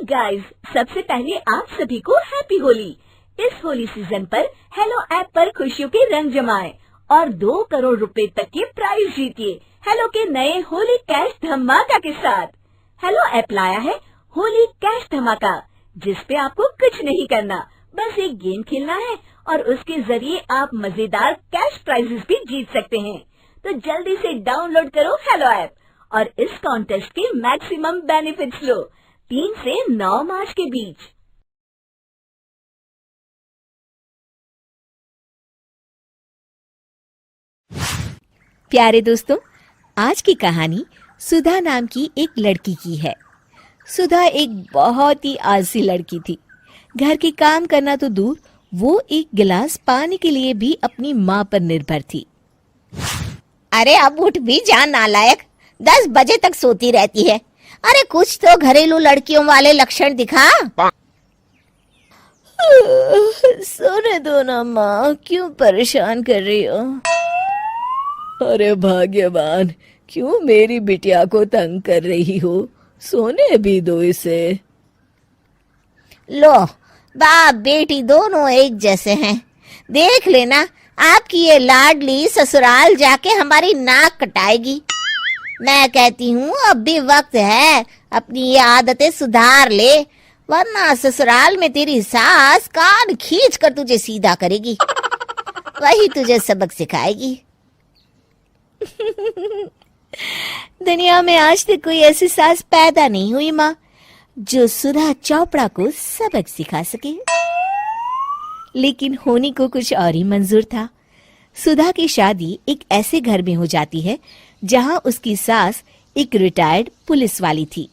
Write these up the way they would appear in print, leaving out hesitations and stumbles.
Guys, सबसे पहले आप सभी को हैप्पी होली। इस होली सीजन पर हेलो ऐप पर खुशियों के रंग जमाएं और 2 करोड़ रुपए तक के प्राइज जीतिए हेलो के नए होली कैश धमाका के साथ। हेलो ऐप लाया है होली कैश धमाका, जिस पे आपको कुछ नहीं करना, बस एक गेम खेलना है और उसके जरिए आप मजेदार कैश प्राइजेस भी जीत सकते हैं। तो जल्दी से डाउनलोड करो हेलो ऐप और इस कॉन्टेस्ट के मैक्सिमम बेनिफिट्स लो 3 से 9 मार्च के बीच। प्यारे दोस्तों, आज की कहानी सुधा नाम की एक लड़की की है। सुधा एक बहुत ही आलसी लड़की थी। घर के काम करना तो दूर, वो एक गिलास पानी के लिए भी अपनी माँ पर निर्भर थी। अरे अब उठ भी जा नालायक, 10 बजे तक सोती रहती है। अरे कुछ तो घरेलू लड़कियों वाले लक्षण दिखा। सोने दो ना माँ, क्यों परेशान कर रही हो? अरे भाग्यवान, क्यों मेरी बिटिया को तंग कर रही हो? सोने भी दो इसे। लो, बाप बेटी दोनों एक जैसे हैं। देख लेना, आपकी ये लाडली ससुराल जाके हमारी नाक कटाएगी। मैं कहती हूँ अब भी वक्त है, अपनी ये आदतें सुधार ले, वरना ससुराल में तेरी सास कान खींच कर तुझे सीधा करेगी। वही तुझे सबक सिखाएगी। दुनिया में आज तक कोई ऐसी सास पैदा नहीं हुई माँ, जो सुधा चोपड़ा को सबक सिखा सके। लेकिन होनी को कुछ और ही मंजूर था। सुधा की शादी एक ऐसे घर में हो जाती है जहां उसकी सास एक रिटायर्ड पुलिस वाली थी।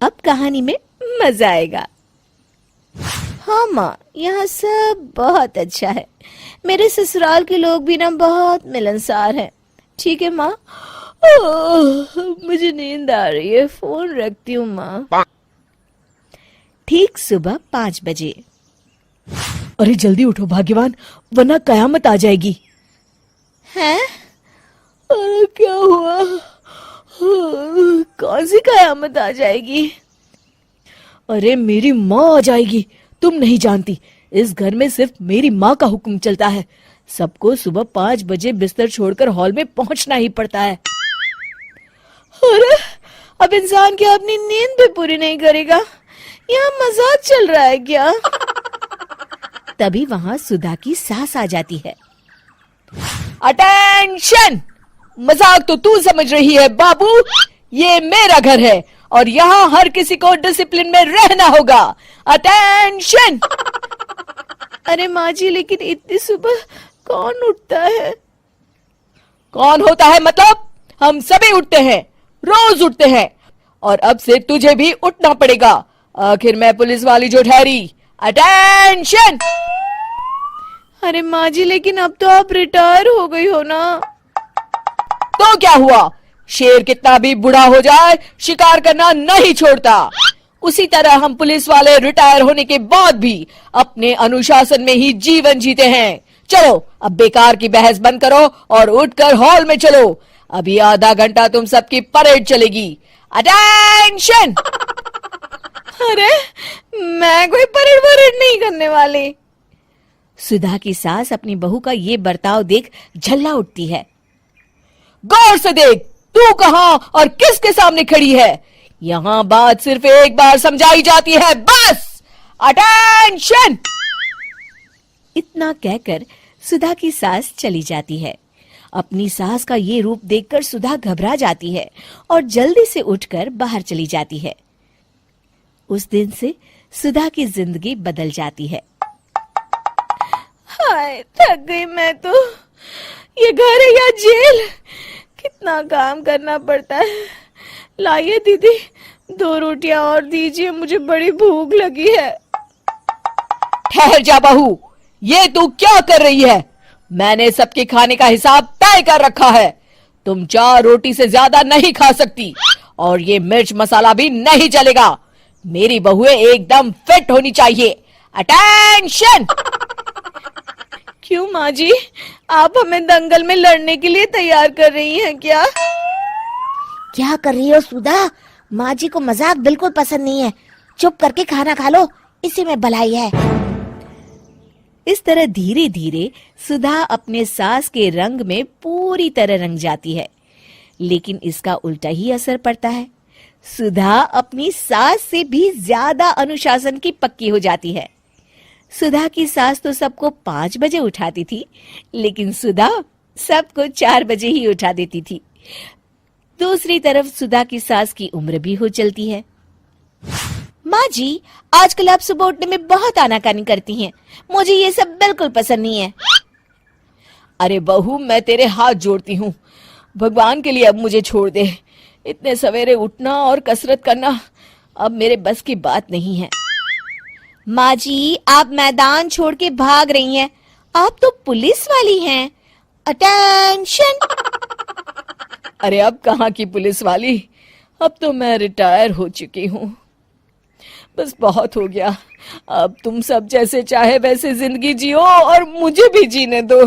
अब कहानी में मजा आएगा। हाँ माँ, यहाँ सब बहुत अच्छा है। मेरे ससुराल के लोग भी ना बहुत मिलनसार हैं। ठीक है माँ, मुझे नींद आ रही है, फोन रखती हूँ माँ। ठीक सुबह 5 बजे। अरे जल्दी उठो भाग्यवान, वरना कयामत आ जाएगी। हैं? अरे क्या हुआ? कौन सी कयामत आ जाएगी? अरे मेरी माँ आ जाएगी। तुम नहीं जानती, इस घर में सिर्फ मेरी माँ का हुक्म चलता है। सबको सुबह 5 बजे बिस्तर छोड़कर हॉल में पहुंचना ही पड़ता है। अरे अब इंसान क्या अपनी नींद भी पूरी नहीं करेगा? यहाँ मजाक चल रहा है क्या? तभी वहां सुधा की सास आ जाती है। अटेंशन! मजाक तो तू समझ रही है बाबू, ये मेरा घर है और यहाँ हर किसी को डिसिप्लिन में रहना होगा। अटेंशन! अरे माँ जी, लेकिन इतनी सुबह कौन उठता है? कौन होता है मतलब? हम सभी उठते हैं, रोज उठते हैं, और अब से तुझे भी उठना पड़ेगा। आखिर मैं पुलिस वाली जो ठहरी। अटेंशन! अरे माँ जी, लेकिन अब तो आप रिटायर हो गई हो ना। तो क्या हुआ? शेर कितना भी बूढ़ा हो जाए, शिकार करना नहीं छोड़ता। उसी तरह हम पुलिस वाले रिटायर होने के बाद भी अपने अनुशासन में ही जीवन जीते हैं। चलो अब बेकार की बहस बंद करो और उठकर हॉल में चलो। अभी आधा घंटा तुम सबकी परेड चलेगी। अटेंशन! अरे मैं कोई परेड नहीं करने वाली। सुधा की सास अपनी बहू का ये बर्ताव देख झल्ला उठती है। गौर से देख, तू कहां और किसके सामने खड़ी है? यहाँ बात सिर्फ एक बार समझाई जाती है, बस। अटेंशन! इतना कहकर सुधा की सास चली जाती है। अपनी सास का ये रूप देखकर सुधा घबरा जाती है और जल्दी से उठकर बाहर चली जाती है। उस दिन से सुधा की जिंदगी बदल जाती है। हाय, थक गई मैं तो। ये घर है या जेल? कितना काम करना पड़ता है। लाइए दीदी, 2 रोटियां और दीजिए, मुझे बड़ी भूख लगी है। ठहर जा बहू, ये तू क्या कर रही है? मैंने सबके खाने का हिसाब तय कर रखा है। तुम 4 रोटी से ज्यादा नहीं खा सकती और ये मिर्च मसाला भी नहीं चलेगा। मेरी बहुएं एकदम फिट होनी चाहिए। अटेंशन! क्यों माँ जी, आप हमें दंगल में लड़ने के लिए तैयार कर रही हैं क्या? क्या कर रही हो सुधा? माँ जी को मजाक बिल्कुल पसंद नहीं है। चुप करके खाना खा लो, इसी में भलाई है। इस तरह धीरे धीरे सुधा अपने सास के रंग में पूरी तरह रंग जाती है, लेकिन इसका उल्टा ही असर पड़ता है। सुधा अपनी सास से भी ज्यादा अनुशासन की पक्की हो जाती है। सुधा की सास तो सबको 5 बजे उठाती थी, लेकिन सुधा सबको 4 बजे ही उठा देती थी। दूसरी तरफ सुधा की सास की उम्र भी हो चलती है। माँ जी, आजकल आप सुबह उठने में बहुत आनाकानी करती हैं। मुझे ये सब बिल्कुल पसंद नहीं है। अरे बहू, मैं तेरे हाथ जोड़ती हूँ, भगवान के लिए अब मुझे छोड़ दे। इतने सवेरे उठना और कसरत करना अब मेरे बस की बात नहीं है। माँ जी, आप मैदान छोड़ के भाग रही हैं। आप तो पुलिस वाली हैं। अटेंशन! अरे अब कहाँ की पुलिस वाली, अब तो मैं रिटायर हो चुकी हूँ। बस बहुत हो गया, अब तुम सब जैसे चाहे वैसे जिंदगी जियो और मुझे भी जीने दो।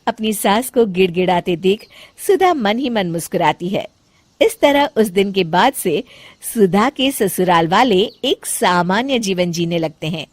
अपनी सास को गिड़गिड़ाते देख सुधा मन ही मन मुस्कुराती है। इस तरह उस दिन के बाद से सुधा के ससुराल वाले एक सामान्य जीवन जीने लगते हैं।